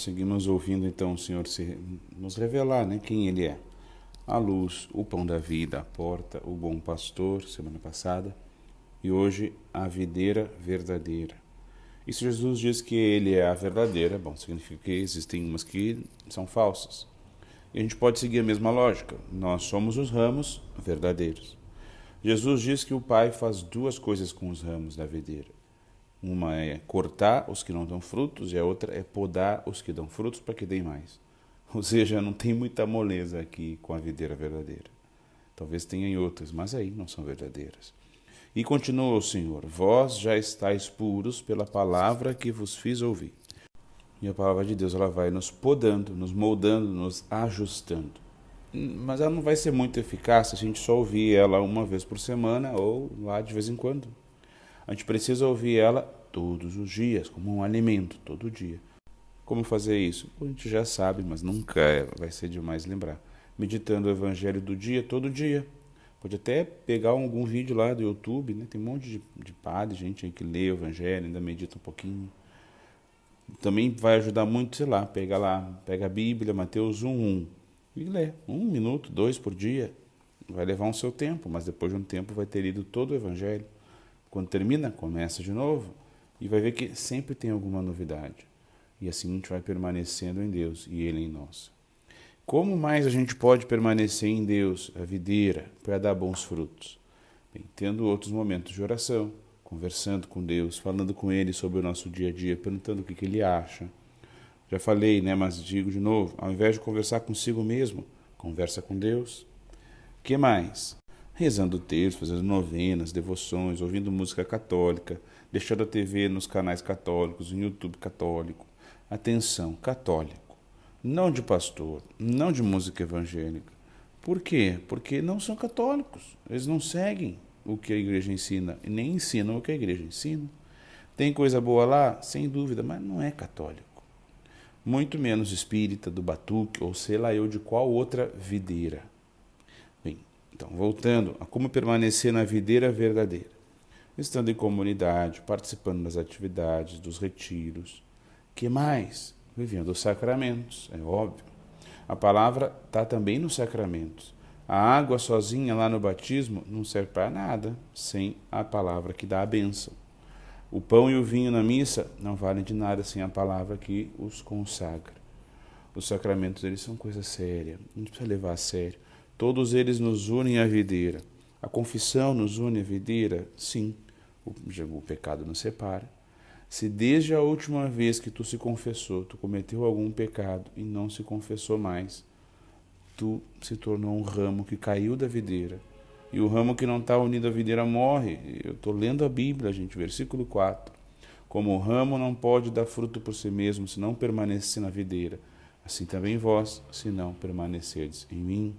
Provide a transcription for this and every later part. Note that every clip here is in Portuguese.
seguimos ouvindo então o Senhor nos revelar, né, quem Ele é. A luz, o pão da vida, a porta, o bom pastor, semana passada, e hoje a videira verdadeira. E se Jesus diz que Ele é a verdadeira, bom, significa que existem umas que são falsas. E a gente pode seguir a mesma lógica. Nós somos os ramos verdadeiros. Jesus diz que o Pai faz duas coisas com os ramos da videira. Uma é cortar os que não dão frutos e a outra é podar os que dão frutos para que deem mais. Ou seja, não tem muita moleza aqui com a videira verdadeira. Talvez tenha em outras, mas aí não são verdadeiras. E continua o Senhor: vós já estáis puros pela palavra que vos fiz ouvir. E a palavra de Deus ela vai nos podando, nos moldando, nos ajustando. Mas ela não vai ser muito eficaz se a gente só ouvir ela uma vez por semana ou lá de vez em quando. A gente precisa ouvir ela todos os dias, como um alimento, todo dia. Como fazer isso? A gente já sabe, mas nunca vai ser demais lembrar. Meditando o evangelho do dia, todo dia. Pode até pegar algum vídeo lá do YouTube, né? Tem um monte de padre, gente aí que lê o evangelho, ainda medita um pouquinho. Também vai ajudar muito, sei lá, pega a Bíblia, Mateus 1:1 e lê 1 minuto, 2 por dia. Vai levar um seu tempo, mas depois de um tempo vai ter lido todo o evangelho. Quando termina, começa de novo e vai ver que sempre tem alguma novidade. E assim a gente vai permanecendo em Deus e Ele em nós. Como mais a gente pode permanecer em Deus, a videira, para dar bons frutos? Bem, tendo outros momentos de oração, conversando com Deus, falando com Ele sobre o nosso dia a dia, perguntando o que Ele acha. Já falei, né, mas digo de novo, ao invés de conversar consigo mesmo, conversa com Deus. Que mais? Rezando textos, fazendo novenas, devoções, ouvindo música católica, deixando a TV nos canais católicos, no YouTube católico. Atenção, católico. Não de pastor, não de música evangélica. Por quê? Porque não são católicos. Eles não seguem o que a igreja ensina e nem ensinam o que a igreja ensina. Tem coisa boa lá? Sem dúvida, mas não é católico. Muito menos espírita, do batuque, ou sei lá eu de qual outra videira. Bem, então, voltando a como permanecer na videira verdadeira. Estando em comunidade, participando das atividades, dos retiros. Que mais? Vivendo os sacramentos, é óbvio. A palavra está também nos sacramentos. A água sozinha lá no batismo não serve para nada sem a palavra que dá a bênção. O pão e o vinho na missa não valem de nada sem a palavra que os consagra. Os sacramentos eles são coisa séria, a gente precisa levar a sério. Todos eles nos unem à videira. A confissão nos une à videira? Sim, o pecado nos separa. Se desde a última vez que tu se confessou, tu cometeu algum pecado e não se confessou mais, tu se tornou um ramo que caiu da videira. E o ramo que não está unido à videira morre. Eu estou lendo a Bíblia, gente, versículo 4. Como o ramo não pode dar fruto por si mesmo, se não permanecer na videira, assim também vós, se não permanecerdes em mim.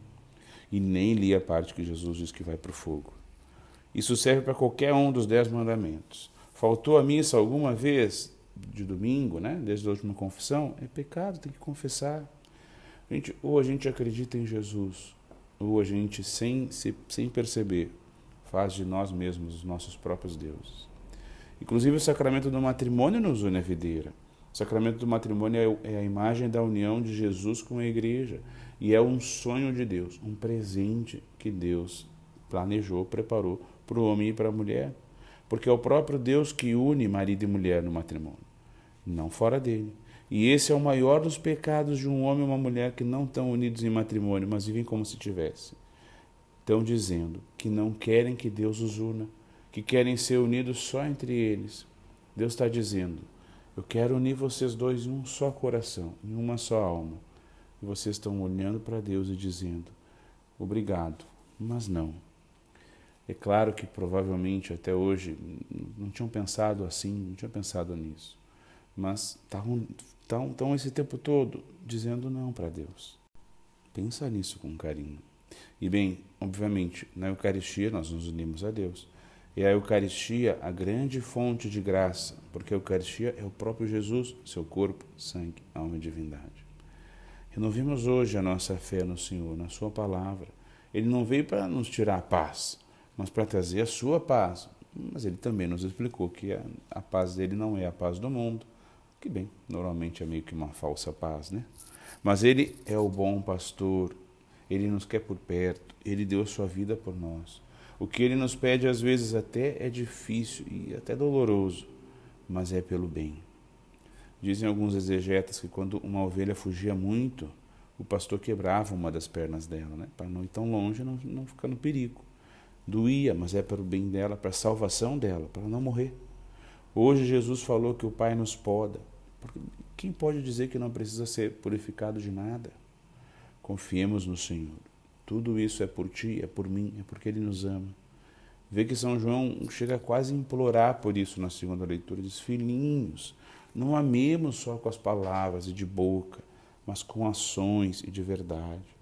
E nem li a parte que Jesus diz que vai para o fogo. Isso serve para qualquer um dos 10 mandamentos. Faltou a missa alguma vez de domingo, né? Desde a última confissão, é pecado, tem que confessar. Gente, ou a gente acredita em Jesus, ou a gente, sem perceber, faz de nós mesmos os nossos próprios deuses. Inclusive o sacramento do matrimônio nos une à videira. O sacramento do matrimônio é a imagem da união de Jesus com a igreja. E é um sonho de Deus, um presente que Deus planejou, preparou para o homem e para a mulher. Porque é o próprio Deus que une marido e mulher no matrimônio, não fora dele. E esse é o maior dos pecados de um homem e uma mulher que não estão unidos em matrimônio, mas vivem como se tivessem. Estão dizendo que não querem que Deus os una, que querem ser unidos só entre eles. Deus está dizendo: eu quero unir vocês dois em um só coração, em uma só alma. E vocês estão olhando para Deus e dizendo: obrigado, mas não. É claro que provavelmente até hoje não tinham pensado assim, não tinham pensado nisso. Mas estão esse tempo todo dizendo não para Deus. Pensa nisso com carinho. E bem, obviamente, na Eucaristia nós nos unimos a Deus. E a Eucaristia, a grande fonte de graça, porque a Eucaristia é o próprio Jesus, seu corpo, sangue, alma e divindade. Renovemos hoje a nossa fé no Senhor, na sua palavra. Ele não veio para nos tirar a paz, mas para trazer a sua paz. Mas ele também nos explicou que a paz dele não é a paz do mundo, Que bem, normalmente é meio que uma falsa paz, né? Mas Ele é o bom pastor, Ele nos quer por perto, Ele deu a sua vida por nós. O que Ele nos pede às vezes até é difícil e até doloroso, mas é pelo bem. Dizem alguns exegetas que quando uma ovelha fugia muito, o pastor quebrava uma das pernas dela, né? Para não ir tão longe, não ficar no perigo. Doía, mas é para o bem dela, para a salvação dela, para ela não morrer. Hoje Jesus falou que o Pai nos poda. Porque quem pode dizer que não precisa ser purificado de nada? Confiemos no Senhor. Tudo isso é por ti, é por mim, é porque Ele nos ama. Vê que São João chega quase a implorar por isso na segunda leitura. Diz, filhinhos, não amemos só com as palavras e de boca, mas com ações e de verdade.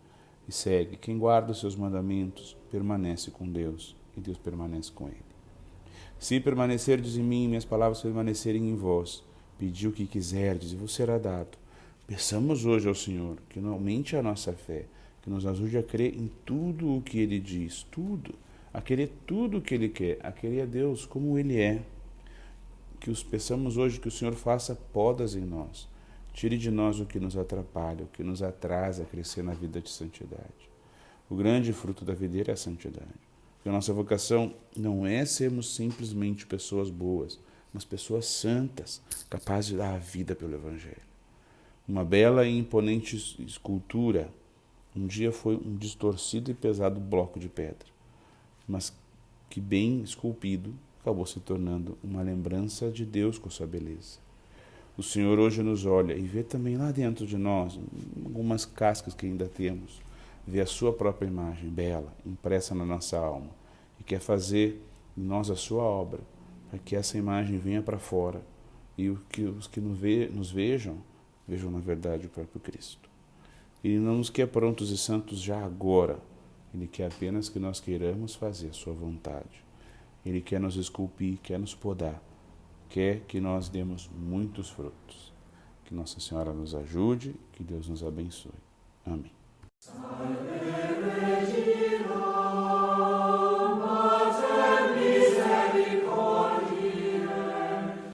E segue, quem guarda os seus mandamentos permanece com Deus, e Deus permanece com ele. Se permanecerdes em mim e minhas palavras permanecerem em vós, pedi o que quiserdes e vos será dado. Peçamos hoje ao Senhor que não aumente a nossa fé, que nos ajude a crer em tudo o que Ele diz, tudo, a querer tudo o que Ele quer, a querer a Deus como Ele é. Que os peçamos hoje que o Senhor faça podas em nós, tire de nós o que nos atrapalha, o que nos atrasa a crescer na vida de santidade. O grande fruto da videira é a santidade. Porque a nossa vocação não é sermos simplesmente pessoas boas, mas pessoas santas, capazes de dar a vida pelo Evangelho. Uma bela e imponente escultura um dia foi um distorcido e pesado bloco de pedra, mas que bem esculpido acabou se tornando uma lembrança de Deus com sua beleza. O Senhor hoje nos olha e vê também lá dentro de nós algumas cascas que ainda temos, vê a sua própria imagem bela, impressa na nossa alma, e quer fazer em nós a sua obra, para que essa imagem venha para fora e os que nos vejam na verdade o próprio Cristo. Ele não nos quer prontos e santos já agora, Ele quer apenas que nós queiramos fazer a sua vontade. Ele quer nos esculpir, quer nos podar, quer que nós demos muitos frutos. Que Nossa Senhora nos ajude, que Deus nos abençoe. Amém.